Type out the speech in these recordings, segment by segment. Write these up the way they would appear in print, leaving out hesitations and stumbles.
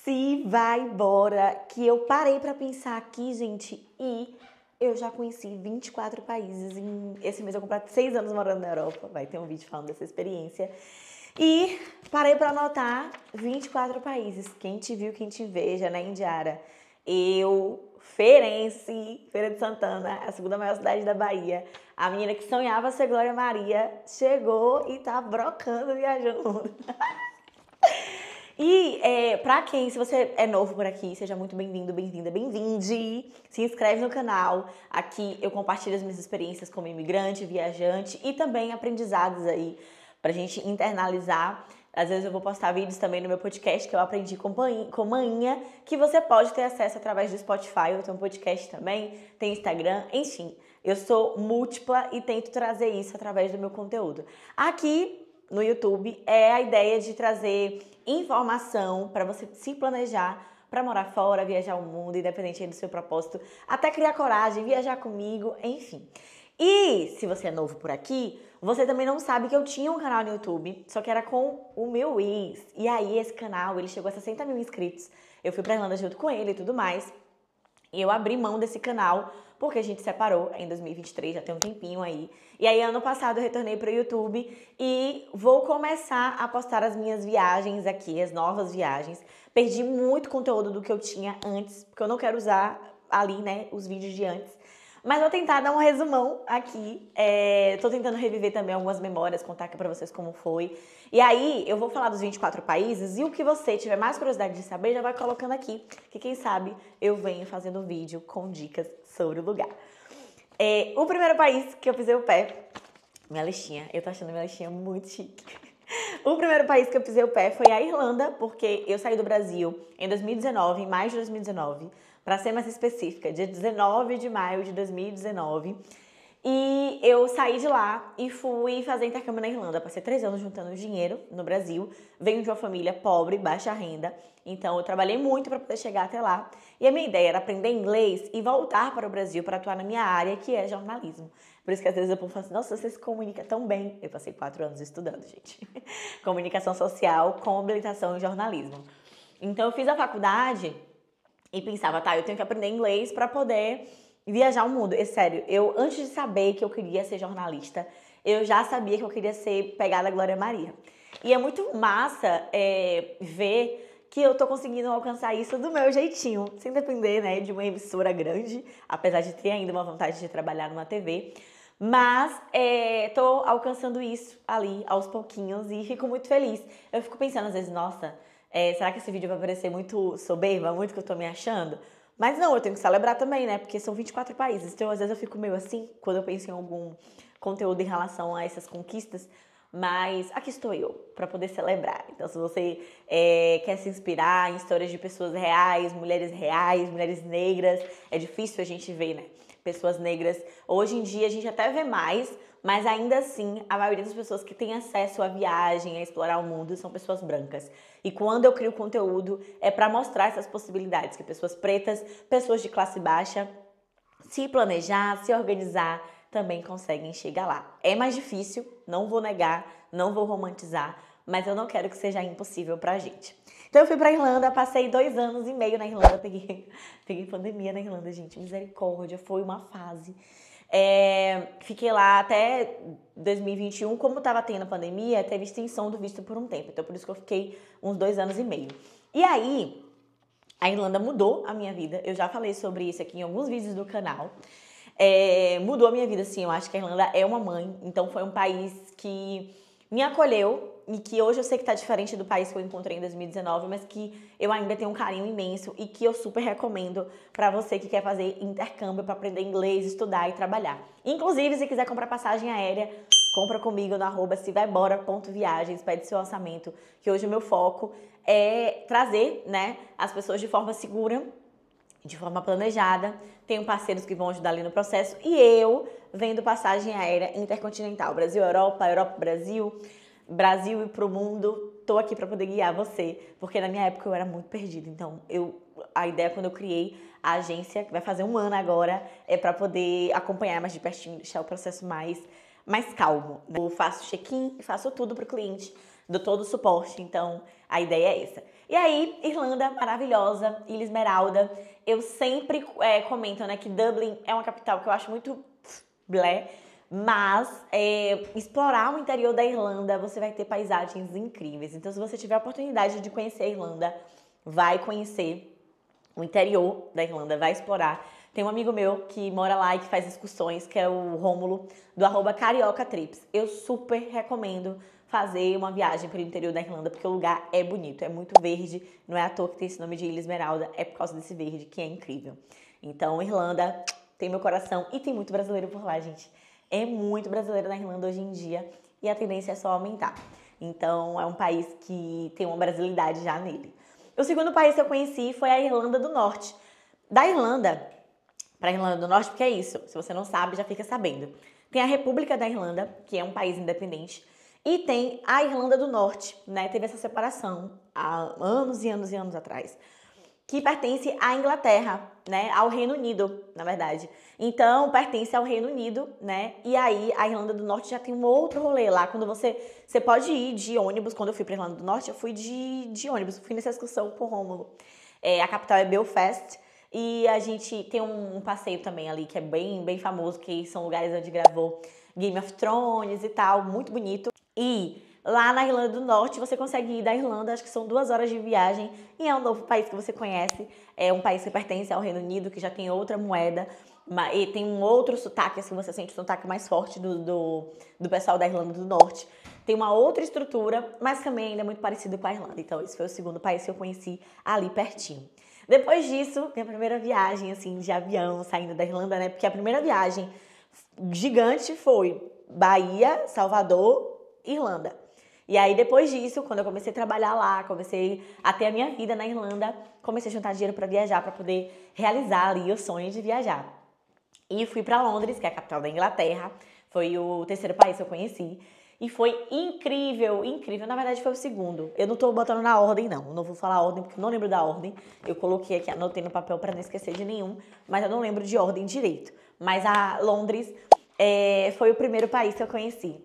Se vai embora, que eu parei pra pensar aqui, gente, e eu já conheci 24 países. Esse mês eu completo 6 anos morando na Europa. Vai ter um vídeo falando dessa experiência. E parei pra anotar 24 países. Quem te viu, quem te veja, né, Indiara? Ferenci, Feira de Santana, a segunda maior cidade da Bahia. A menina que sonhava ser Glória Maria chegou e tá brocando, viajando no mundo. E pra quem, se você é novo por aqui, seja muito bem-vindo, bem-vinda, bem-vinde. Se inscreve no canal. Aqui eu compartilho as minhas experiências como imigrante, viajante e também aprendizados aí pra gente internalizar. Às vezes eu vou postar vídeos também no meu podcast que eu aprendi com manhinha, que você pode ter acesso através do Spotify. Eu tenho um podcast também, tem Instagram, enfim. Eu sou múltipla e tento trazer isso através do meu conteúdo. Aqui no YouTube é a ideia de trazer informação para você se planejar para morar fora, viajar o mundo, independente do seu propósito, até criar coragem, viajar comigo, enfim. E se você é novo por aqui, você também não sabe que eu tinha um canal no YouTube, só que era com o meu ex. E aí esse canal, ele chegou a 60 mil inscritos. Eu fui pra Irlanda junto com ele e tudo mais. E eu abri mão desse canal porque a gente separou em 2023, já tem um tempinho aí. E aí ano passado eu retornei pro YouTube e vou começar a postar as minhas viagens aqui, as novas viagens. Perdi muito conteúdo do que eu tinha antes, porque eu não quero usar ali, né, os vídeos de antes. Mas vou tentar dar um resumão aqui. Tô tentando reviver também algumas memórias, contar aqui pra vocês como foi. E aí, eu vou falar dos 24 países e o que você tiver mais curiosidade de saber, já vai colocando aqui. Que quem sabe eu venho fazendo um vídeo com dicas sobre o lugar. O primeiro país que eu pisei o pé, minha listinha, eu tô achando minha listinha muito chique. O primeiro país que eu pisei o pé foi a Irlanda, porque eu saí do Brasil em 2019, em maio de 2019. Para ser mais específica, dia 19 de maio de 2019. E eu saí de lá e fui fazer intercâmbio na Irlanda. Passei 3 anos juntando dinheiro no Brasil. Venho de uma família pobre, baixa renda. Então eu trabalhei muito para poder chegar até lá. E a minha ideia era aprender inglês e voltar para o Brasil para atuar na minha área, que é jornalismo. Por isso que às vezes eu falo assim, nossa, você se comunica tão bem. Eu passei 4 anos estudando, gente. Comunicação social com habilitação em jornalismo. Então eu fiz a faculdade e pensava, tá, eu tenho que aprender inglês pra poder viajar o mundo. É sério, eu antes de saber que eu queria ser jornalista, eu já sabia que eu queria ser pegada Glória Maria. E é muito massa ver que eu tô conseguindo alcançar isso do meu jeitinho, sem depender, né, de uma emissora grande, apesar de ter ainda uma vontade de trabalhar numa TV. Mas tô alcançando isso ali, aos pouquinhos, e fico muito feliz. Eu fico pensando às vezes, nossa, será que esse vídeo vai parecer muito soberba, muito que eu tô me achando? Mas não, eu tenho que celebrar também, né? Porque são 24 países. Então, às vezes, eu fico meio assim, quando eu penso em algum conteúdo em relação a essas conquistas. Mas aqui estou eu, pra poder celebrar. Então, se você quer se inspirar em histórias de pessoas reais, mulheres negras, é difícil a gente ver, né? Pessoas negras. Hoje em dia, a gente até vê mais, mas ainda assim, a maioria das pessoas que tem acesso à viagem, a explorar o mundo, são pessoas brancas. E quando eu crio conteúdo, é para mostrar essas possibilidades, que pessoas pretas, pessoas de classe baixa, se planejar, se organizar, também conseguem chegar lá. É mais difícil, não vou negar, não vou romantizar, mas eu não quero que seja impossível pra gente. Então eu fui pra Irlanda, passei 2 anos e meio na Irlanda, peguei pandemia na Irlanda, gente, misericórdia, foi uma fase. Fiquei lá até 2021, como estava tendo a pandemia, teve extensão do visto por um tempo, então por isso que eu fiquei uns 2 anos e meio. E aí, a Irlanda mudou a minha vida, eu já falei sobre isso aqui em alguns vídeos do canal. Mudou a minha vida, sim, eu acho que a Irlanda é uma mãe, então foi um país que me acolheu e que hoje eu sei que tá diferente do país que eu encontrei em 2019, mas que eu ainda tenho um carinho imenso e que eu super recomendo pra você que quer fazer intercâmbio pra aprender inglês, estudar e trabalhar. Inclusive, se quiser comprar passagem aérea, compra comigo no @sevaibora.viagens, pede seu orçamento, que hoje o meu foco é trazer, né, as pessoas de forma segura, de forma planejada. Tenho parceiros que vão ajudar ali no processo e eu vendo passagem aérea intercontinental, Brasil-Europa, Europa-Brasil, Brasil e pro mundo. Tô aqui para poder guiar você, porque na minha época eu era muito perdida. Então, a ideia quando eu criei a agência, que vai fazer 1 ano agora, é para poder acompanhar mais de pertinho, deixar o processo mais calmo, né? Eu faço check-in e faço tudo pro cliente, dou todo o suporte. Então, a ideia é essa. E aí, Irlanda, maravilhosa, Ilha Esmeralda. Eu sempre comento, né, que Dublin é uma capital que eu acho muito blé, mas explorar o interior da Irlanda, você vai ter paisagens incríveis. Então, se você tiver a oportunidade de conhecer a Irlanda, vai conhecer o interior da Irlanda, vai explorar. Tem um amigo meu que mora lá e que faz excursões, que é o Rômulo, do @CariocaTrips. Eu super recomendo fazer uma viagem pelo interior da Irlanda, porque o lugar é bonito, é muito verde. Não é à toa que tem esse nome de Ilha Esmeralda, é por causa desse verde, que é incrível. Então, Irlanda tem meu coração e tem muito brasileiro por lá, gente. É muito brasileiro na Irlanda hoje em dia e a tendência é só aumentar. Então, é um país que tem uma brasilidade já nele. O segundo país que eu conheci foi a Irlanda do Norte. Da Irlanda para a Irlanda do Norte, porque é isso, se você não sabe, já fica sabendo. Tem a República da Irlanda, que é um país independente, e tem a Irlanda do Norte, né? Teve essa separação há anos e anos e anos atrás, que pertence à Inglaterra, né? Ao Reino Unido, na verdade. Então, pertence ao Reino Unido, né? E aí, a Irlanda do Norte já tem um outro rolê lá. Quando você pode ir de ônibus. Quando eu fui pra Irlanda do Norte, eu fui de ônibus. Fui nessa excursão com o Rômulo. A capital é Belfast. E a gente tem um passeio também ali, que é bem, bem famoso, que são lugares onde gravou Game of Thrones e tal. Muito bonito. E lá na Irlanda do Norte, você consegue ir da Irlanda, acho que são 2 horas de viagem, e é um novo país que você conhece, é um país que pertence ao Reino Unido, que já tem outra moeda, e tem um outro sotaque, assim, você sente o sotaque mais forte do pessoal da Irlanda do Norte. Tem uma outra estrutura, mas também ainda é muito parecido com a Irlanda. Então, esse foi o segundo país que eu conheci ali pertinho. Depois disso, minha primeira viagem, assim, de avião, saindo da Irlanda, né? Porque a primeira viagem gigante foi Bahia, Salvador, Irlanda. E aí, depois disso, quando eu comecei a trabalhar lá, comecei a ter a minha vida na Irlanda, comecei a juntar dinheiro para viajar, para poder realizar ali o sonho de viajar. E fui para Londres, que é a capital da Inglaterra, foi o terceiro país que eu conheci. E foi incrível, incrível. Na verdade, foi o segundo. Eu não tô botando na ordem, não. Eu não vou falar a ordem, porque eu não lembro da ordem. Eu coloquei aqui, anotei no papel para não esquecer de nenhum, mas eu não lembro de ordem direito. Mas a Londres foi o primeiro país que eu conheci.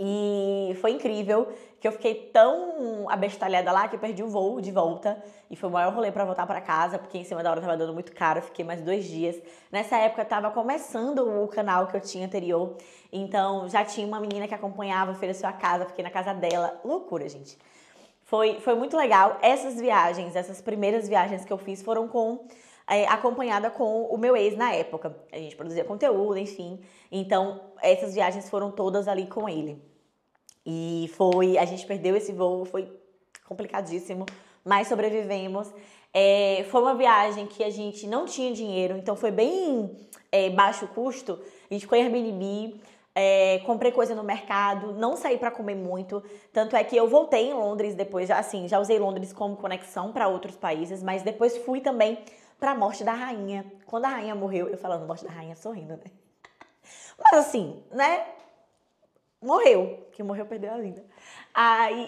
E foi incrível, que eu fiquei tão abestalhada lá que eu perdi o voo de volta. E foi o maior rolê pra voltar pra casa, porque em cima da hora tava dando muito caro, eu fiquei mais 2 dias. Nessa época tava começando o canal que eu tinha anterior, então já tinha uma menina que acompanhava, ofereceu a casa, fiquei na casa dela. Loucura, gente. Foi muito legal. Essas viagens, essas primeiras viagens que eu fiz foram acompanhada com o meu ex na época. A gente produzia conteúdo, enfim. Então, essas viagens foram todas ali com ele. E a gente perdeu esse voo, foi complicadíssimo, mas sobrevivemos. Foi uma viagem que a gente não tinha dinheiro, então foi bem baixo custo. A gente ficou em Airbnb, comprei coisa no mercado, não saí pra comer muito. Tanto é que eu voltei em Londres depois, já usei Londres como conexão para outros países, mas depois fui também pra morte da rainha. Quando a rainha morreu, eu falando morte da rainha sorrindo, né? Mas assim, né? Morreu, que morreu perdeu a vida.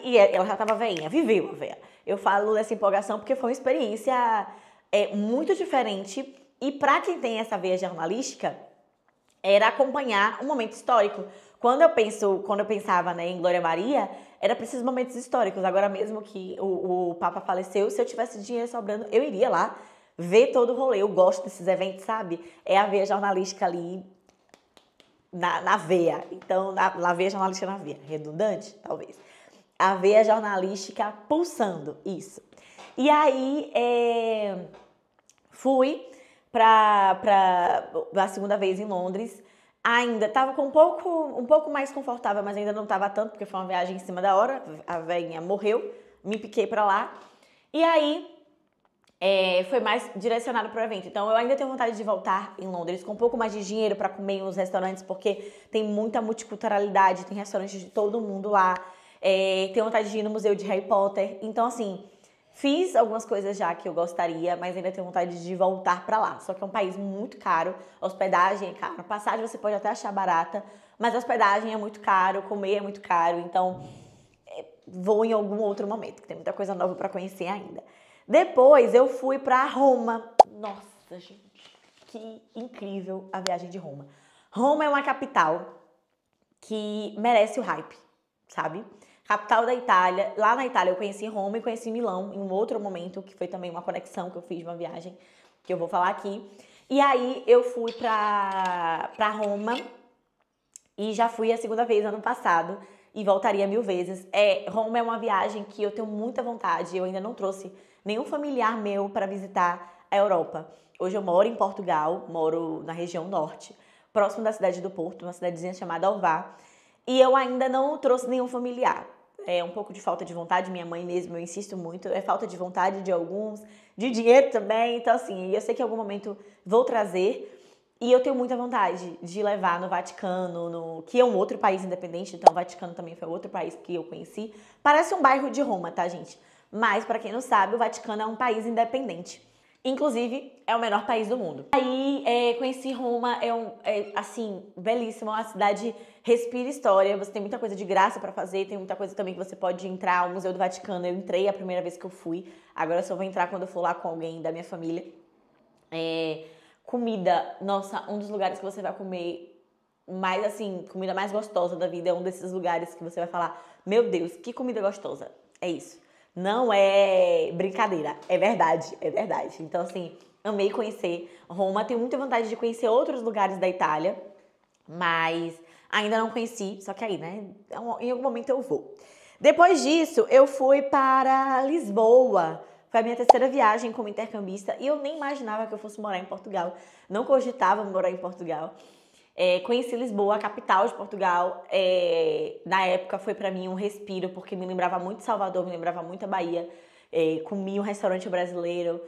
E ela já tava veinha, viveu a véia. Eu falo dessa empolgação porque foi uma experiência muito diferente. E pra quem tem essa veia jornalística, era acompanhar um momento histórico. Quando eu pensava, né, em Glória Maria, era preciso momentos históricos. Agora mesmo que o Papa faleceu, se eu tivesse dinheiro sobrando, eu iria lá ver todo o rolê. Eu gosto desses eventos, sabe? É a veia jornalística ali na veia. Então, na veia jornalística na veia. Redundante? Talvez. A veia jornalística pulsando. Isso. E aí, fui pra a segunda vez em Londres. Ainda tava com um pouco mais confortável, mas ainda não tava tanto, porque foi uma viagem em cima da hora. A velhinha morreu, me piquei pra lá. E aí, foi mais direcionado para o evento. Então, eu ainda tenho vontade de voltar em Londres com um pouco mais de dinheiro para comer em uns restaurantes, porque tem muita multiculturalidade, tem restaurantes de todo mundo lá. Tenho vontade de ir no museu de Harry Potter. Então, assim, fiz algumas coisas já que eu gostaria, mas ainda tenho vontade de voltar para lá. Só que é um país muito caro, hospedagem é caro, passagem você pode até achar barata, mas hospedagem é muito caro, comer é muito caro. Então, vou em algum outro momento, que tem muita coisa nova para conhecer ainda. Depois eu fui pra Roma. Nossa, gente, que incrível a viagem de Roma. Roma é uma capital que merece o hype, sabe? capital da Itália. Lá na Itália eu conheci Roma e conheci Milão em um outro momento, que foi também uma conexão que eu fiz de uma viagem, que eu vou falar aqui. E aí eu fui pra Roma e já fui a segunda vez ano passado e voltaria 1000 vezes. Roma é uma viagem que eu tenho muita vontade, eu ainda não trouxe nenhum familiar meu para visitar a Europa. Hoje eu moro em Portugal, moro na região norte, próximo da cidade do Porto, uma cidadezinha chamada Alvar, e eu ainda não trouxe nenhum familiar. É um pouco de falta de vontade, minha mãe mesmo, eu insisto muito, é falta de vontade de alguns, de dinheiro também, então assim, eu sei que em algum momento vou trazer, e eu tenho muita vontade de levar no Vaticano, que é um outro país independente, então o Vaticano também foi outro país que eu conheci. Parece um bairro de Roma, tá, gente? Mas, pra quem não sabe, o Vaticano é um país independente. Inclusive, é o menor país do mundo. Aí, conheci Roma, assim, belíssima, uma cidade respira história, você tem muita coisa de graça pra fazer, tem muita coisa também que você pode entrar, o Museu do Vaticano, eu entrei a primeira vez que eu fui, agora eu só vou entrar quando eu for lá com alguém da minha família. Comida, nossa, um dos lugares que você vai comer mais, assim, comida mais gostosa da vida é um desses lugares que você vai falar, meu Deus, que comida gostosa, é isso. Não é brincadeira, é verdade, é verdade. Então, assim, amei conhecer Roma. Tenho muita vontade de conhecer outros lugares da Itália, mas ainda não conheci. Só que aí, né, em algum momento eu vou. Depois disso, eu fui para Lisboa. Foi a minha terceira viagem como intercambista e eu nem imaginava que eu fosse morar em Portugal. Não cogitava morar em Portugal. Conheci Lisboa, a capital de Portugal. Na época foi pra mim um respiro, porque me lembrava muito Salvador, me lembrava muito a Bahia. Comi um restaurante brasileiro.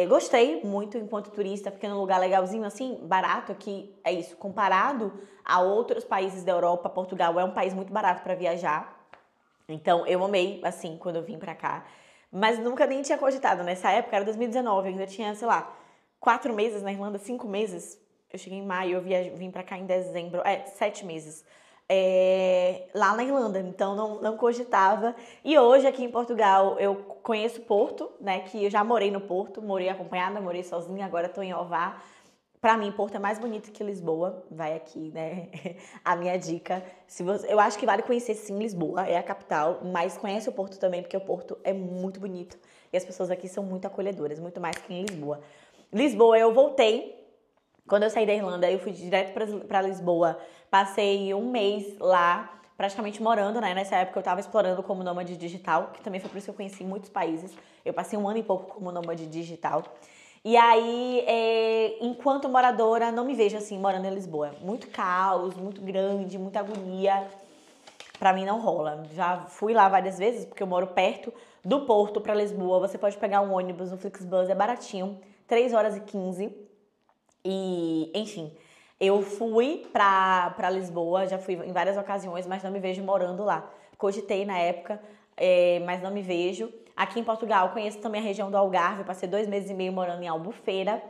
Gostei muito enquanto turista, fiquei num lugar legalzinho, assim, barato aqui. É isso, comparado a outros países da Europa, Portugal é um país muito barato pra viajar. Então eu amei, assim, quando eu vim pra cá. Mas nunca nem tinha cogitado. Nessa época, era 2019, eu ainda tinha, sei lá, 4 meses na Irlanda, 5 meses. Eu cheguei em maio, eu vim pra cá em dezembro, 7 meses. Lá na Irlanda, então não cogitava. E hoje, aqui em Portugal, eu conheço Porto, né, que eu já morei no Porto, morei acompanhada, morei sozinha, agora tô em Ovar. Pra mim, Porto é mais bonito que Lisboa, vai aqui, né, a minha dica. Eu acho que vale conhecer, sim, Lisboa, é a capital, mas conhece o Porto também, porque o Porto é muito bonito. E as pessoas aqui são muito acolhedoras, muito mais que em Lisboa. Lisboa, eu voltei. Quando eu saí da Irlanda, eu fui direto pra Lisboa, passei um mês lá, praticamente morando, né? Nessa época eu tava explorando como nômade digital, que também foi por isso que eu conheci muitos países. Eu passei um ano e pouco como nômade digital. E aí, enquanto moradora, não me vejo assim, morando em Lisboa. Muito caos, muito grande, muita agonia. Pra mim não rola. Já fui lá várias vezes, porque eu moro perto do Porto pra Lisboa. Você pode pegar um ônibus, um Flixbus, é baratinho, 3 horas e 15. E, enfim, eu fui pra Lisboa, já fui em várias ocasiões, mas não me vejo morando lá. Cogitei na época, mas não me vejo. Aqui em Portugal, conheço também a região do Algarve, passei 2 meses e meio morando em Albufeira.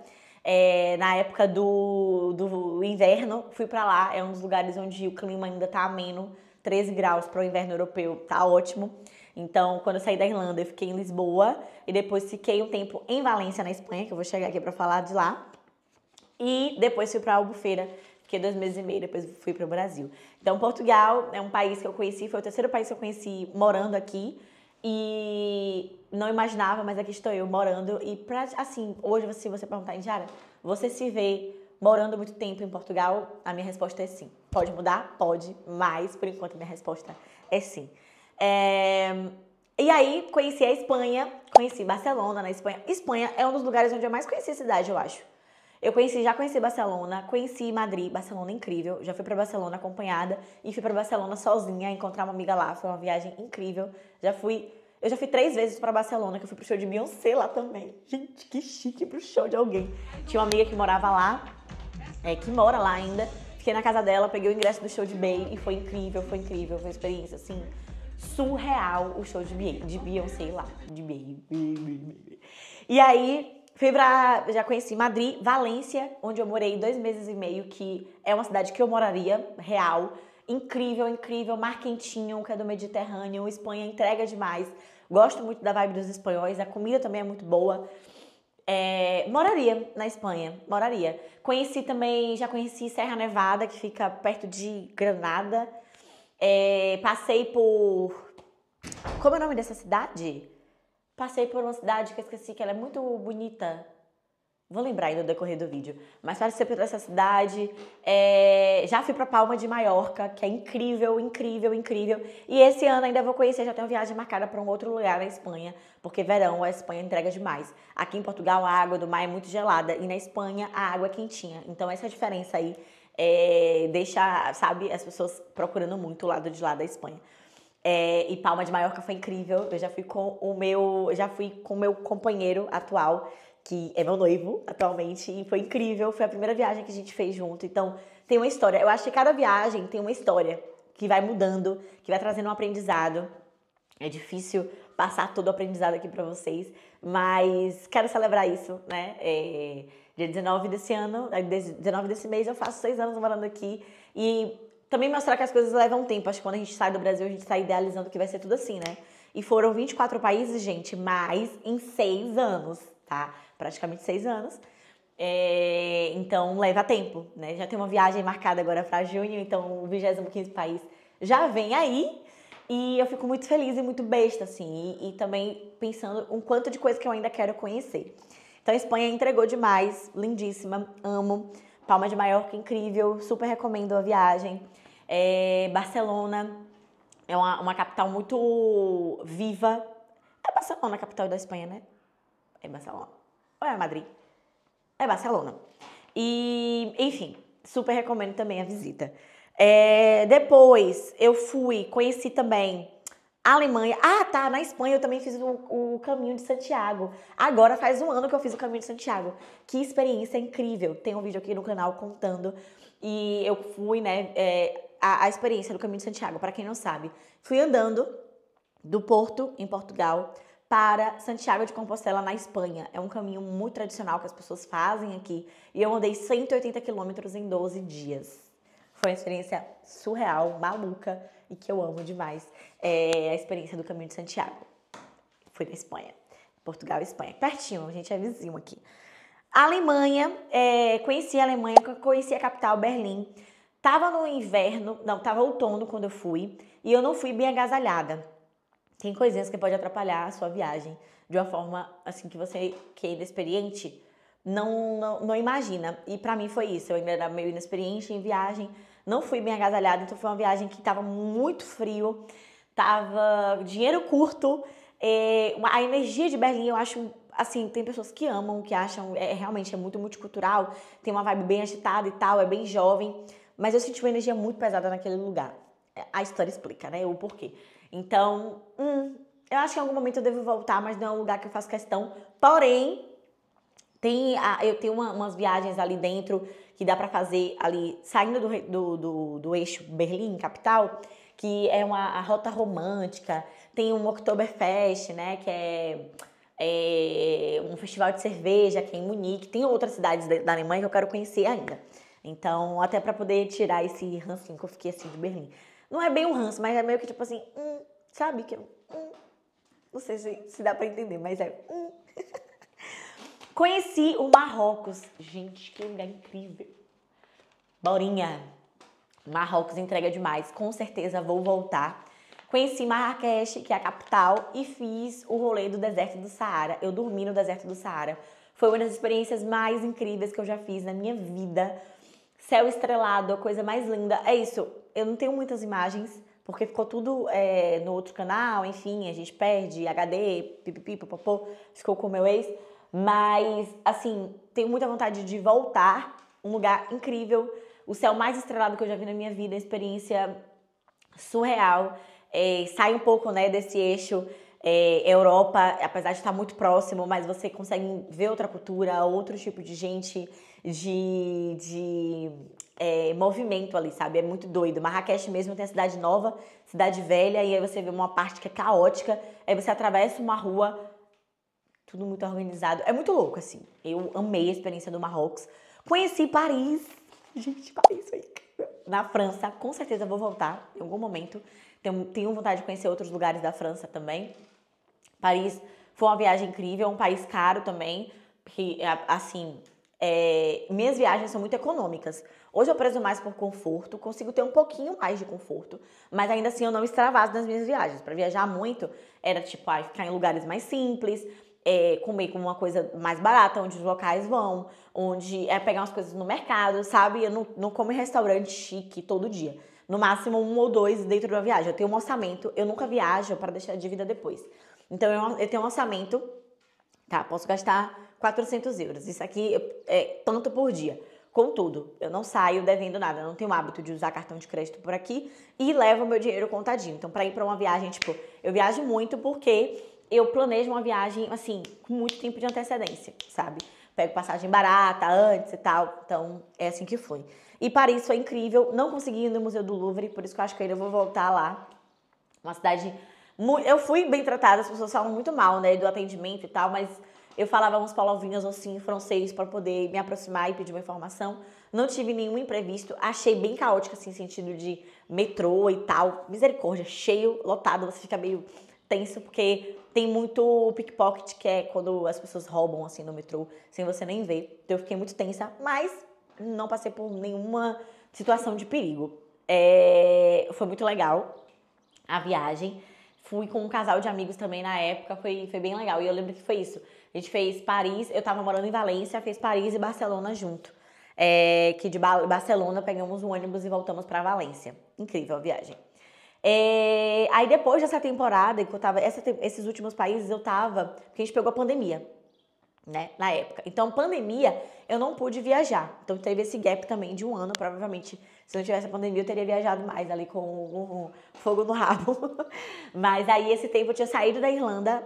Na época do inverno, fui pra lá, é um dos lugares onde o clima ainda tá ameno, 13 graus para o inverno europeu, tá ótimo. Então, quando eu saí da Irlanda, eu fiquei em Lisboa e depois fiquei um tempo em Valência, na Espanha, que eu vou chegar aqui pra falar de lá. E depois fui para Albufeira, fiquei 2 meses e meio, depois fui para o Brasil. Então, Portugal é um país que eu conheci, foi o terceiro país que eu conheci morando aqui. E não imaginava, mas aqui estou eu morando. E, assim, hoje, se você perguntar, Indiara, você se vê morando muito tempo em Portugal? A minha resposta é sim. Pode mudar? Pode, mas, por enquanto, a minha resposta é sim. E aí, conheci a Espanha, conheci Barcelona na Espanha. Espanha é um dos lugares onde eu mais conheci a cidade, eu acho. Já conheci Barcelona, conheci Madrid, Barcelona incrível. Já fui pra Barcelona acompanhada e fui pra Barcelona sozinha, encontrar uma amiga lá. Foi uma viagem incrível. Eu já fui 3 vezes pra Barcelona, que eu fui pro show de Beyoncé lá também. Gente, que chique pro show de alguém. Tinha uma amiga que morava lá, que mora lá ainda. Fiquei na casa dela, peguei o ingresso do show de Bey e foi incrível, foi incrível. Foi uma experiência, assim, surreal o show de Beyoncé lá. De Bey. E aí, já conheci Madrid, Valência, onde eu morei 2 meses e meio, que é uma cidade que eu moraria, real. Incrível, incrível, mar quentinho, que é do Mediterrâneo. Espanha entrega demais. Gosto muito da vibe dos espanhóis, a comida também é muito boa. Moraria na Espanha, moraria. Já conheci Serra Nevada, que fica perto de Granada. Passei por Como é o nome dessa cidade? Passei por uma cidade que eu esqueci, que ela é muito bonita. Vou lembrar aí no decorrer do vídeo. Mas passei por essa cidade. Já fui pra Palma de Maiorca, que é incrível, incrível, incrível. E esse ano ainda vou conhecer, já tenho viagem marcada para um outro lugar na Espanha. Porque verão, a Espanha entrega demais. Aqui em Portugal, a água do mar é muito gelada. E na Espanha, a água é quentinha. Então essa diferença aí deixa, sabe, as pessoas procurando muito o lado de lá da Espanha. E Palma de Maiorca foi incrível. Eu já fui com o meu companheiro atual, que é meu noivo atualmente, e foi incrível. Foi a primeira viagem que a gente fez junto. Então, tem uma história. Eu acho que cada viagem tem uma história que vai mudando, que vai trazendo um aprendizado. É difícil passar todo o aprendizado aqui pra vocês, mas quero celebrar isso, né? Dia 19 desse ano, 19 desse mês, eu faço 6 anos morando aqui e também mostrar que as coisas levam tempo. Acho que quando a gente sai do Brasil, a gente sai idealizando que vai ser tudo assim, né? E foram 24 países, gente, mais em 6 anos, tá? Praticamente 6 anos. Então leva tempo, né? Já tem uma viagem marcada agora pra junho, então o 25º país já vem aí. E eu fico muito feliz e muito besta, assim. E também pensando um quanto de coisa que eu ainda quero conhecer. Então a Espanha entregou demais, lindíssima, amo. Palma de Maiorca, incrível, super recomendo a viagem. Barcelona é uma capital muito viva. É Barcelona a capital da Espanha, né? É Barcelona. Ou é Madrid? É Barcelona. E, enfim, super recomendo também a visita. Depois eu conheci também a Alemanha. Ah, tá, na Espanha eu também fiz o Caminho de Santiago. Agora faz um ano que eu fiz o Caminho de Santiago. Que experiência incrível. Tem um vídeo aqui no canal contando. E eu fui, né, a experiência do Caminho de Santiago, para quem não sabe. Fui andando do Porto, em Portugal, para Santiago de Compostela, na Espanha. É um caminho muito tradicional que as pessoas fazem aqui. E eu andei 180 quilômetros em 12 dias. Foi uma experiência surreal, maluca e que eu amo demais. A experiência do Caminho de Santiago. Fui na Espanha. Portugal e Espanha. Pertinho, a gente é vizinho aqui. A Alemanha, conheci a Alemanha, conheci a capital, Berlim. Tava no inverno, não, tava outono quando eu fui. E eu não fui bem agasalhada. Tem coisinhas que pode atrapalhar a sua viagem de uma forma assim que você, que é inexperiente, não imagina. E pra mim foi isso. Eu ainda era meio inexperiente em viagem, não fui bem agasalhada, então foi uma viagem que tava muito frio, tava dinheiro curto. A energia de Berlim, eu acho, assim, tem pessoas que amam, que acham, realmente é muito multicultural, tem uma vibe bem agitada e tal, é bem jovem, mas eu senti uma energia muito pesada naquele lugar. A história explica, né, o porquê. Então, eu acho que em algum momento eu devo voltar, mas não é um lugar que eu faço questão. Porém, eu tenho umas viagens ali dentro que dá pra fazer ali, saindo do eixo Berlim, capital, que é a rota romântica. Tem um Oktoberfest, né, que é um festival de cerveja que é em Munique. Tem outras cidades da Alemanha que eu quero conhecer ainda. Então, até pra poder tirar esse rancinho que eu fiquei assim de Berlim. Não é bem um ranço, mas é meio que tipo assim, sabe? Que não sei se dá pra entender, mas Conheci o Marrocos. Gente, que lugar incrível. Borinha. Marrocos entrega demais. Com certeza vou voltar. Conheci Marrakech, que é a capital, e fiz o rolê do deserto do Saara. Eu dormi no deserto do Saara. Foi uma das experiências mais incríveis que eu já fiz na minha vida. Céu estrelado, a coisa mais linda. É isso, eu não tenho muitas imagens, porque ficou tudo no outro canal, enfim, a gente perde HD, pipipi, popopô, ficou com o meu ex. Mas, assim, tenho muita vontade de voltar. Um lugar incrível, o céu mais estrelado que eu já vi na minha vida, experiência surreal. Sai um pouco, né, desse eixo Europa, apesar de estar muito próximo, mas você consegue ver outra cultura, outro tipo de gente, de movimento ali, sabe? É muito doido. Marrakech mesmo tem a cidade nova, cidade velha, e aí você vê uma parte que é caótica, aí você atravessa uma rua, tudo muito organizado. É muito louco, assim. Eu amei a experiência do Marrocos. Conheci Paris. Gente, Paris foi incrível. Na França, com certeza vou voltar em algum momento. Tenho vontade de conhecer outros lugares da França também. Paris foi uma viagem incrível, um país caro também, porque, assim, minhas viagens são muito econômicas. Hoje eu prezo mais por conforto, consigo ter um pouquinho mais de conforto, mas ainda assim eu não extravaso nas minhas viagens. Para viajar muito, era tipo, ficar em lugares mais simples, comer com uma coisa mais barata, onde os locais vão, onde pegar umas coisas no mercado, sabe? Eu não como em restaurante chique todo dia. No máximo 1 ou 2 dentro da viagem. Eu tenho um orçamento, eu nunca viajo para deixar a dívida depois. Então eu tenho um orçamento, tá? Posso gastar 400 euros. Isso aqui é tanto por dia. Contudo, eu não saio devendo nada. Eu não tenho o hábito de usar cartão de crédito por aqui e levo meu dinheiro contadinho. Então, para ir para uma viagem, tipo, eu viajo muito porque eu planejo uma viagem, assim, com muito tempo de antecedência, sabe? Pego passagem barata antes e tal. Então, é assim que foi. E Paris foi incrível. Não consegui ir no Museu do Louvre, por isso que eu acho que eu ainda vou voltar lá. Uma cidade... Eu fui bem tratada, as pessoas falam muito mal, né, do atendimento e tal, mas eu falava uns palavrinhas assim em francês para poder me aproximar e pedir uma informação. Não tive nenhum imprevisto. Achei bem caótico, assim, sentido de metrô e tal. Misericórdia, cheio, lotado. Você fica meio tenso, porque tem muito pickpocket, que é quando as pessoas roubam, assim, no metrô, sem você nem ver. Então eu fiquei muito tensa, mas não passei por nenhuma situação de perigo. Foi muito legal a viagem. Fui com um casal de amigos também na época, foi bem legal. E eu lembro que foi isso. A gente fez Paris, eu tava morando em Valência, fez Paris e Barcelona junto. Que de Barcelona pegamos um ônibus e voltamos pra Valência. Incrível a viagem. Aí depois dessa temporada, que eu tava, esses últimos países eu tava, porque a gente pegou a pandemia, né, na época. Então, pandemia, eu não pude viajar. Então, teve esse gap também de 1 ano. Provavelmente, se não tivesse a pandemia, eu teria viajado mais ali com o fogo no rabo. Mas aí, esse tempo, eu tinha saído da Irlanda,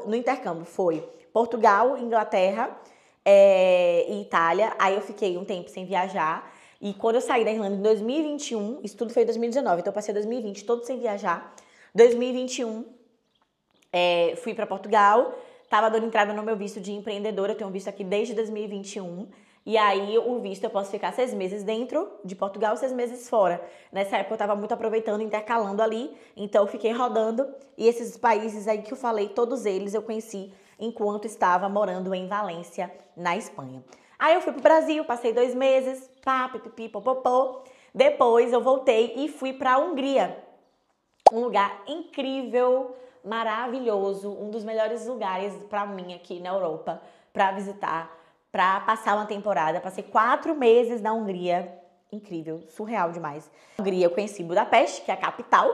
no intercâmbio. Foi Portugal, Inglaterra e Itália. Aí, eu fiquei um tempo sem viajar. E quando eu saí da Irlanda em 2021, isso tudo foi em 2019, então eu passei 2020 todo sem viajar. 2021, fui para Portugal. Tava dando entrada no meu visto de empreendedora, eu tenho um visto aqui desde 2021. E aí, o visto eu posso ficar 6 meses dentro de Portugal, 6 meses fora. Nessa época eu tava muito aproveitando, intercalando ali. Então eu fiquei rodando. E esses países aí que eu falei, todos eles eu conheci enquanto estava morando em Valência, na Espanha. Aí eu fui pro Brasil, passei 2 meses, pipipi, popopô. Depois eu voltei e fui pra Hungria. Um lugar incrível, maravilhoso, um dos melhores lugares pra mim aqui na Europa pra visitar, pra passar uma temporada. Passei 4 meses na Hungria, incrível, surreal demais. Na Hungria eu conheci Budapeste, que é a capital,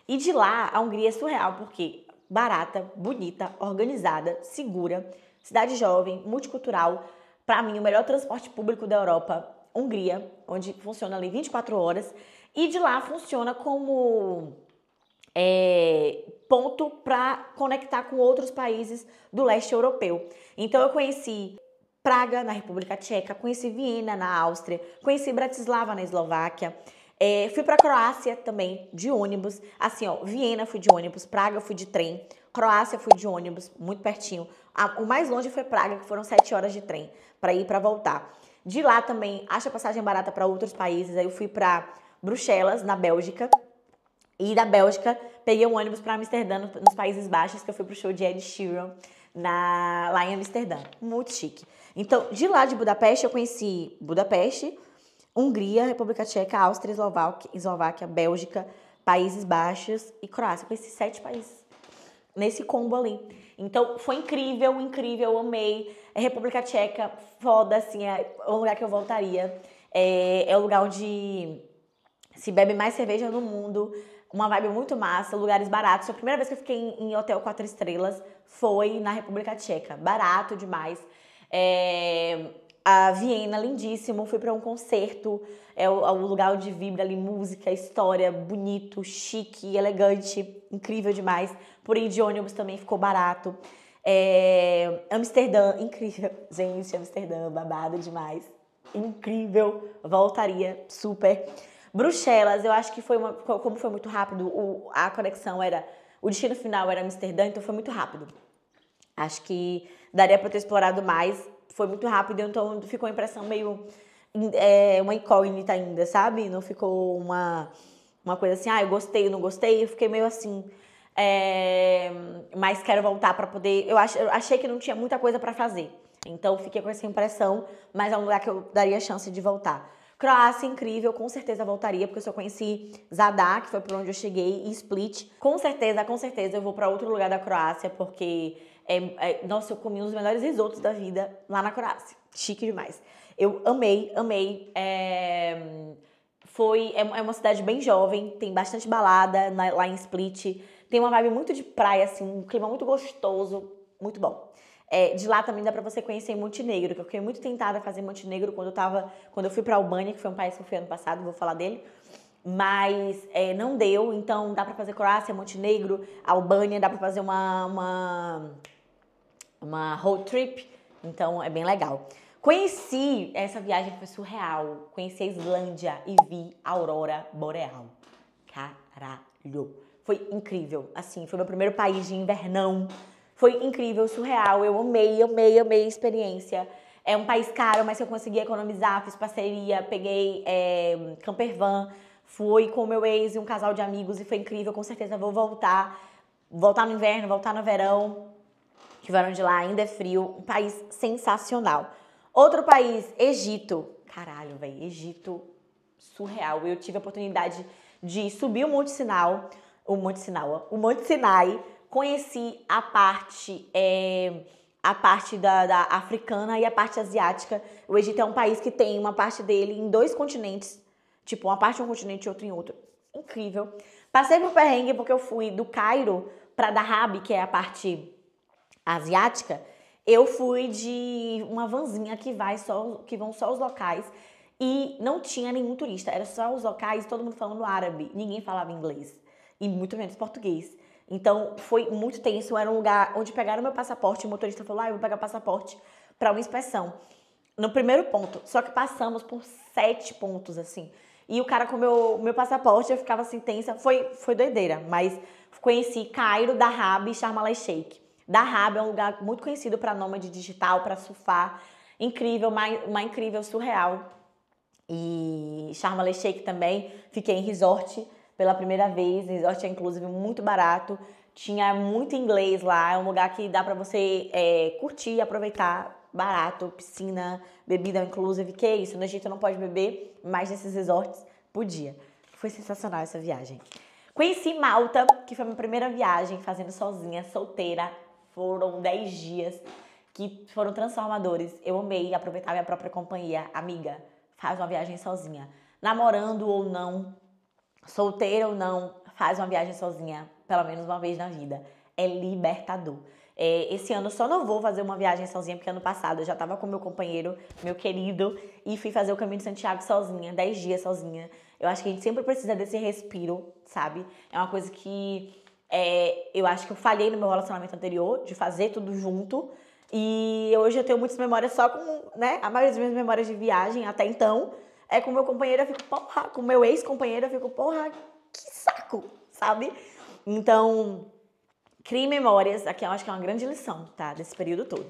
e de lá a Hungria é surreal porque barata, bonita, organizada, segura, cidade jovem, multicultural. Pra mim, o melhor transporte público da Europa, Hungria, onde funciona ali 24 horas, e de lá funciona como ponto para conectar com outros países do leste europeu. Então eu conheci Praga, na República Tcheca, conheci Viena, na Áustria, conheci Bratislava, na Eslováquia, fui para Croácia também, de ônibus. Assim, ó, Viena fui de ônibus, Praga fui de trem, Croácia fui de ônibus, muito pertinho. O mais longe foi Praga, que foram 7 horas de trem, para ir e para voltar. De lá também, acho a passagem barata para outros países, aí eu fui para Bruxelas, na Bélgica. E da Bélgica, peguei um ônibus para Amsterdã, nos Países Baixos, que eu fui pro show de Ed Sheeran lá em Amsterdã. Muito chique. Então, de lá de Budapeste, eu conheci Budapeste, Hungria, República Tcheca, Áustria, Eslováquia, Bélgica, Países Baixos e Croácia. Eu conheci 7 países nesse combo ali. Então, foi incrível, incrível, eu amei. República Tcheca, foda, assim, é um lugar que eu voltaria. É o lugar onde se bebe mais cerveja no mundo. Uma vibe muito massa, lugares baratos. A primeira vez que eu fiquei em hotel 4 estrelas foi na República Tcheca. Barato demais. A Viena, lindíssimo. Fui para um concerto. É o lugar onde vibra ali música, história, bonito, chique, elegante. Incrível demais. Por ir de ônibus também ficou barato. Amsterdã, incrível. Gente, Amsterdã, babado demais. Incrível. Voltaria, super. Bruxelas, eu acho que como foi muito rápido, a conexão o destino final era Amsterdã, então foi muito rápido. Acho que daria para ter explorado mais, foi muito rápido, então ficou a impressão meio uma incógnita ainda, sabe? Não ficou uma coisa assim, eu gostei, eu não gostei, eu fiquei meio assim, mas quero voltar para poder, eu achei que não tinha muita coisa para fazer. Então, fiquei com essa impressão, mas é um lugar que eu daria chance de voltar. Croácia, incrível, com certeza voltaria, porque eu só conheci Zadar, que foi por onde eu cheguei, e Split. Com certeza eu vou pra outro lugar da Croácia, porque, nossa, eu comi um dos melhores risotos da vida lá na Croácia. Chique demais. Eu amei. É uma cidade bem jovem, tem bastante balada lá em Split. Tem uma vibe muito de praia, assim, um clima muito gostoso, muito bom. De lá também dá pra você conhecer Montenegro, que eu fiquei muito tentada a fazer Montenegro quando eu fui pra Albânia, que foi um país que eu fui ano passado, vou falar dele. Mas não deu, então dá pra fazer Croácia, Montenegro, Albânia, dá pra fazer uma road trip, então é bem legal. Essa viagem foi surreal, conheci a Islândia e vi a aurora boreal. Caralho! Foi incrível, assim, foi meu primeiro país de invernão. Foi incrível, surreal, eu amei a experiência. É um país caro, mas eu consegui economizar, fiz parceria, peguei camper van, fui com o meu ex e um casal de amigos e foi incrível, com certeza vou voltar. Voltar no inverno, voltar no verão, que o verão de lá ainda é frio, um país sensacional. Outro país, Egito. Caralho, velho, Egito, surreal. Eu tive a oportunidade de subir o Monte Sinai, conheci a parte da africana e a parte asiática. O Egito é um país que tem uma parte dele em 2 continentes, tipo, uma parte em um continente e outra em outro. Incrível. Passei por perrengue porque eu fui do Cairo para Dahab, que é a parte asiática. Eu fui de uma vanzinha que vão só os locais e não tinha nenhum turista, era só os locais, todo mundo falando árabe, ninguém falava inglês e muito menos português. Então foi muito tenso, era um lugar onde pegaram meu passaporte, o motorista falou, eu vou pegar passaporte para uma inspeção. No primeiro ponto, só que passamos por 7 pontos, assim. E o cara com meu passaporte, eu ficava assim tensa, foi doideira, mas conheci Cairo, Dahab e Sharm el-Sheikh. Dahab é um lugar muito conhecido para nômade digital, para surfar. Incrível, uma incrível, surreal. E Sharm el-Sheikh também, fiquei em resort pela primeira vez. Resort é inclusive muito barato. Tinha muito inglês lá, é um lugar que dá pra você curtir, aproveitar, barato, piscina, bebida inclusive. Que é isso, no Egito não pode beber, mas nesses resorts podia. Foi sensacional essa viagem. Conheci Malta, que foi a minha primeira viagem fazendo sozinha, solteira. Foram 10 dias que foram transformadores. Eu amei aproveitar minha própria companhia. Amiga, faz uma viagem sozinha. Namorando ou não, solteira ou não, faz uma viagem sozinha, pelo menos uma vez na vida. É libertador. Esse ano eu só não vou fazer uma viagem sozinha, porque ano passado eu já tava com meu companheiro, meu querido, e fui fazer o Caminho de Santiago sozinha, 10 dias sozinha. Eu acho que a gente sempre precisa desse respiro, sabe? É uma coisa que eu acho que eu falhei no meu relacionamento anterior, de fazer tudo junto. E hoje eu tenho muitas memórias só com, né? A maioria das minhas memórias de viagem até então é com meu companheiro, eu fico, porra, com meu ex-companheiro, eu fico, porra, que saco, sabe? Então, crie memórias, aqui eu acho que é uma grande lição, tá? Desse período todo.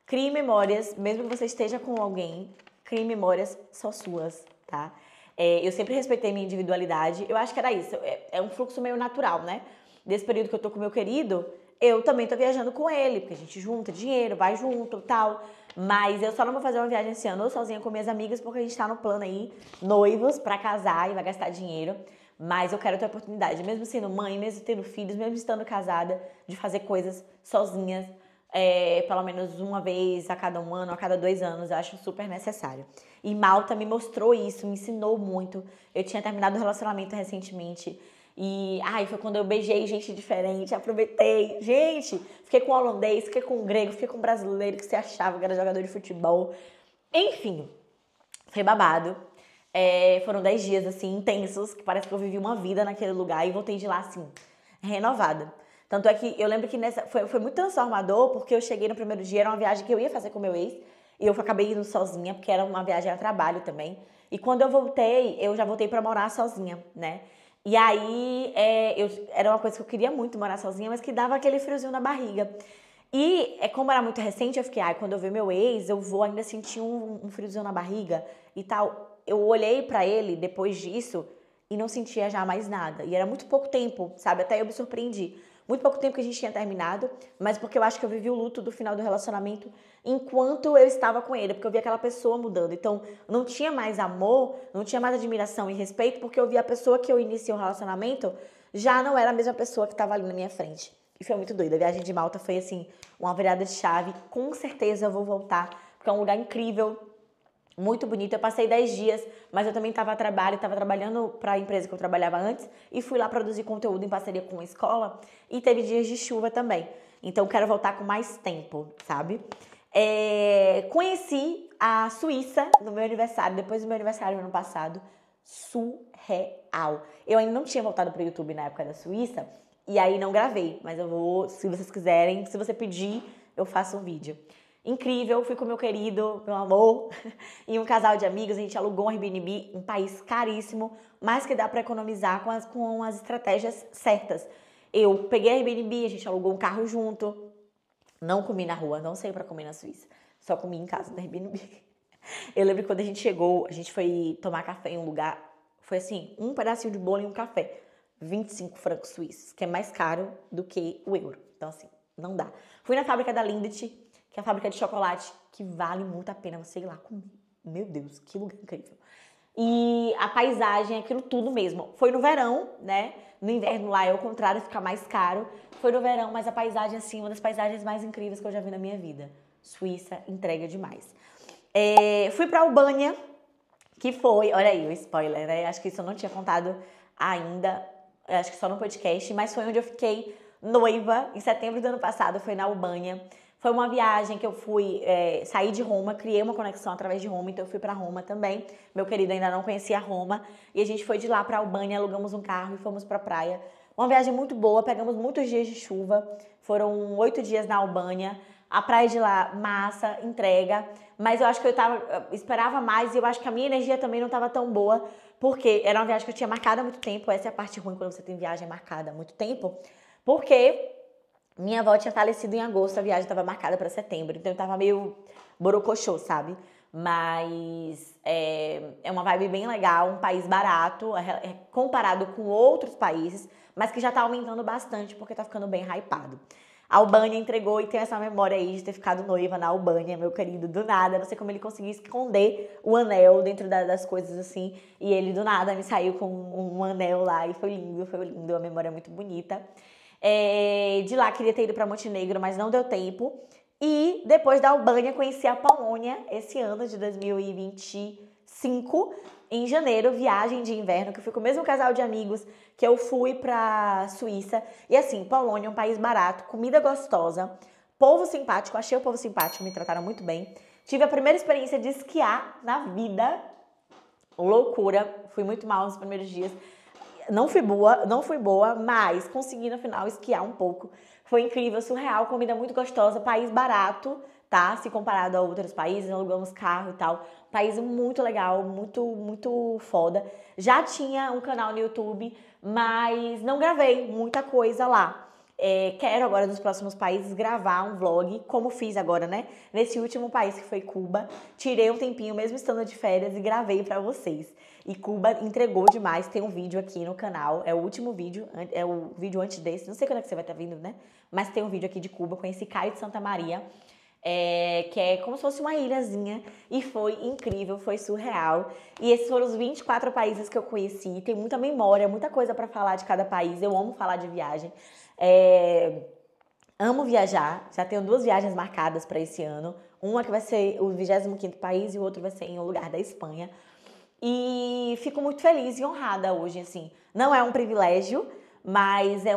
Crie memórias, mesmo que você esteja com alguém, crie memórias só suas, tá? Eu sempre respeitei minha individualidade, eu acho que era isso, é um fluxo meio natural, né? Desse período que eu tô com meu querido, eu também tô viajando com ele, porque a gente junta dinheiro, vai junto e tal. Mas eu só não vou fazer uma viagem esse ano, ou sozinha com minhas amigas, porque a gente tá no plano aí, noivos, pra casar e vai gastar dinheiro. Mas eu quero ter a oportunidade, mesmo sendo mãe, mesmo tendo filhos, mesmo estando casada, de fazer coisas sozinhas, pelo menos uma vez a cada 1 ano, a cada 2 anos, eu acho super necessário. E Malta me mostrou isso, me ensinou muito. Eu tinha terminado um relacionamento recentemente. E foi quando eu beijei gente diferente, aproveitei. Gente, fiquei com holandês, fiquei com grego, fiquei com brasileiro que você achava que era jogador de futebol. Enfim, foi babado. Foram 10 dias, assim, intensos, que parece que eu vivi uma vida naquele lugar e voltei de lá, assim, renovada. Tanto é que eu lembro que foi muito transformador, porque eu cheguei no primeiro dia, era uma viagem que eu ia fazer com meu ex, e eu acabei indo sozinha, porque era uma viagem a trabalho também. E quando eu voltei, eu já voltei pra morar sozinha, né? E aí, era uma coisa que eu queria muito morar sozinha, mas que dava aquele friozinho na barriga. E como era muito recente, eu fiquei, quando eu ver meu ex, eu vou ainda sentir um friozinho na barriga e tal. Eu olhei pra ele depois disso e não sentia já mais nada. E era muito pouco tempo, sabe? Até eu me surpreendi. muito pouco tempo que a gente tinha terminado, mas porque eu acho que eu vivi o luto do final do relacionamento enquanto eu estava com ele, porque eu vi aquela pessoa mudando. Então, não tinha mais amor, não tinha mais admiração e respeito, porque eu vi a pessoa que eu iniciei o relacionamento já não era a mesma pessoa que estava ali na minha frente. E foi muito doido. A viagem de Malta foi, assim, uma virada de chave. Com certeza eu vou voltar, porque é um lugar incrível, muito bonito. Eu passei 10 dias, mas eu também estava trabalhando para a empresa que eu trabalhava antes e fui lá produzir conteúdo em parceria com a escola e teve dias de chuva também. Então, quero voltar com mais tempo, sabe? Conheci a Suíça no meu aniversário, depois do meu aniversário no ano passado. Surreal. Eu ainda não tinha voltado pro YouTube na época da Suíça e aí não gravei, mas eu vou, se vocês quiserem, se você pedir, eu faço um vídeo. Incrível, fui com meu querido, meu amor, e um casal de amigos, a gente alugou um Airbnb, um país caríssimo, mas que dá pra economizar com as estratégias certas. Eu peguei a Airbnb, a gente alugou um carro junto, não comi na rua, não saí pra comer na Suíça, só comi em casa no Airbnb. Eu lembro que quando a gente chegou, a gente foi tomar café em um lugar, foi assim, um pedacinho de bolo e um café, 25 francos suíços, que é mais caro do que o euro. Então assim, não dá. Fui na fábrica da Lindt, que é a fábrica de chocolate, que vale muito a pena você ir lá comer. Meu Deus, que lugar incrível. E a paisagem, aquilo tudo mesmo. Foi no verão, né? No inverno lá é o contrário, fica mais caro. Foi no verão, mas a paisagem, assim, uma das paisagens mais incríveis que eu já vi na minha vida. Suíça entrega demais. Fui pra Albânia, que foi, olha aí o spoiler, né? Acho que isso eu não tinha contado ainda, acho que só no podcast, mas foi onde eu fiquei noiva, em setembro do ano passado, foi na Albânia. Foi uma viagem que eu fui, saí de Roma, criei uma conexão através de Roma, então eu fui pra Roma também. Meu querido ainda não conhecia Roma, e a gente foi de lá pra Albânia, alugamos um carro e fomos pra praia. Uma viagem muito boa, pegamos muitos dias de chuva, foram 8 dias na Albânia. A praia de lá, massa, entrega, mas eu acho que eu esperava mais e eu acho que a minha energia também não estava tão boa, porque era uma viagem que eu tinha marcado há muito tempo, essa é a parte ruim quando você tem viagem marcada há muito tempo, porque minha avó tinha falecido em agosto, a viagem estava marcada para setembro, então eu tava meio borocochô, sabe? Mas é uma vibe bem legal, um país barato, comparado com outros países, mas que já tá aumentando bastante porque tá ficando bem hypado. A Albânia entregou e tem essa memória aí de ter ficado noiva na Albânia, meu querido, do nada. Não sei como ele conseguiu esconder o anel dentro das coisas assim. E ele do nada me saiu com um anel lá e foi lindo. A memória é muito bonita. De lá queria ter ido para Montenegro, mas não deu tempo. E depois da Albânia conheci a Polônia esse ano de 2025, em janeiro, viagem de inverno, que eu fui com o mesmo casal de amigos que eu fui pra Suíça. E assim, Polônia é um país barato, comida gostosa, povo simpático, achei o povo simpático, me trataram muito bem. Tive a primeira experiência de esquiar na vida, loucura, fui muito mal nos primeiros dias. Não fui boa, mas consegui no final esquiar um pouco. Foi incrível, surreal, comida muito gostosa, país barato, tá? Se comparado a outros países, alugamos carro e tal. País muito legal, muito, muito foda. Já tinha um canal no YouTube, mas não gravei muita coisa lá. Quero agora, nos próximos países, gravar um vlog, como fiz agora, né? Nesse último país que foi Cuba. Tirei um tempinho, mesmo estando de férias, e gravei pra vocês. E Cuba entregou demais, tem um vídeo aqui no canal, é o último vídeo, é o vídeo antes desse, não sei quando é que você vai estar vindo, né? Mas tem um vídeo aqui de Cuba, conheci Caio de Santa Maria, que é como se fosse uma ilhazinha, e foi incrível, foi surreal. E esses foram os 24 países que eu conheci, tem muita memória, muita coisa pra falar de cada país, eu amo falar de viagem. Amo viajar, já tenho 2 viagens marcadas para esse ano, uma que vai ser o 25º país e o outro vai ser em um lugar da Espanha. E fico muito feliz e honrada hoje, assim. Não é um privilégio, mas é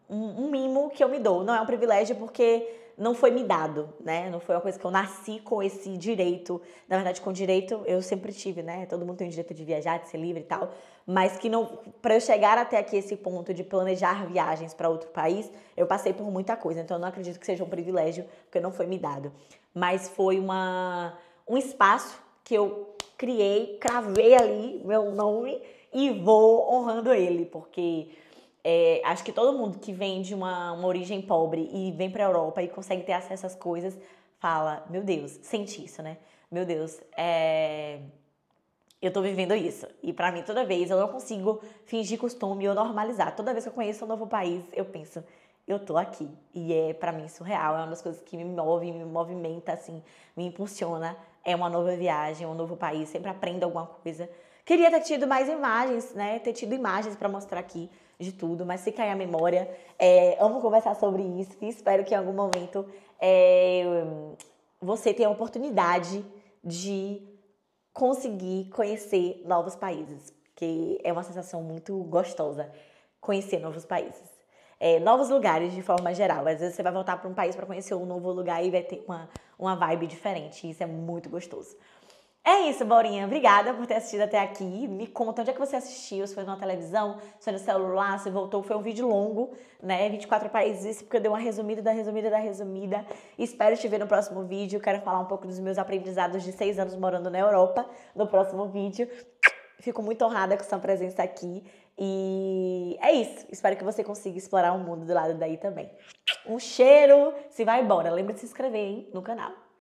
um mimo que eu me dou. Não é um privilégio porque não foi me dado, né? Não foi uma coisa que eu nasci com esse direito. Na verdade, com direito eu sempre tive, né? Todo mundo tem o direito de viajar, de ser livre e tal. Mas que não, para eu chegar até aqui esse ponto de planejar viagens para outro país, eu passei por muita coisa. Então eu não acredito que seja um privilégio, porque não foi me dado. Mas foi um espaço que eu criei, cravei ali meu nome e vou honrando ele, porque acho que todo mundo que vem de uma origem pobre e vem pra Europa e consegue ter acesso às coisas, fala, meu Deus, sente isso, né? Meu Deus, Eu tô vivendo isso. E pra mim, toda vez, eu não consigo fingir costume ou normalizar. Toda vez que eu conheço um novo país, eu penso, eu tô aqui. E é, pra mim, surreal. É uma das coisas que me move, me movimenta, assim, me impulsiona. É uma nova viagem, um novo país. Sempre aprendo alguma coisa. Queria ter tido mais imagens, né? Ter tido imagens pra mostrar aqui de tudo, mas se cair a memória. Amo conversar sobre isso e espero que em algum momento você tenha a oportunidade de conseguir conhecer novos países, que é uma sensação muito gostosa, conhecer novos países. Novos lugares de forma geral. Às vezes você vai voltar para um país para conhecer um novo lugar e vai ter uma vibe diferente. E isso é muito gostoso. É isso, Borinha. Obrigada por ter assistido até aqui. Me conta onde é que você assistiu, se foi na televisão, se foi no celular, se voltou. Foi um vídeo longo, né? 24 países, porque eu dei uma resumida da resumida da resumida. Espero te ver no próximo vídeo. Quero falar um pouco dos meus aprendizados de 6 anos morando na Europa no próximo vídeo. Fico muito honrada com sua presença aqui. E é isso. Espero que você consiga explorar o mundo do lado daí também. Um cheiro. Se vai embora. Lembra de se inscrever, hein, no canal.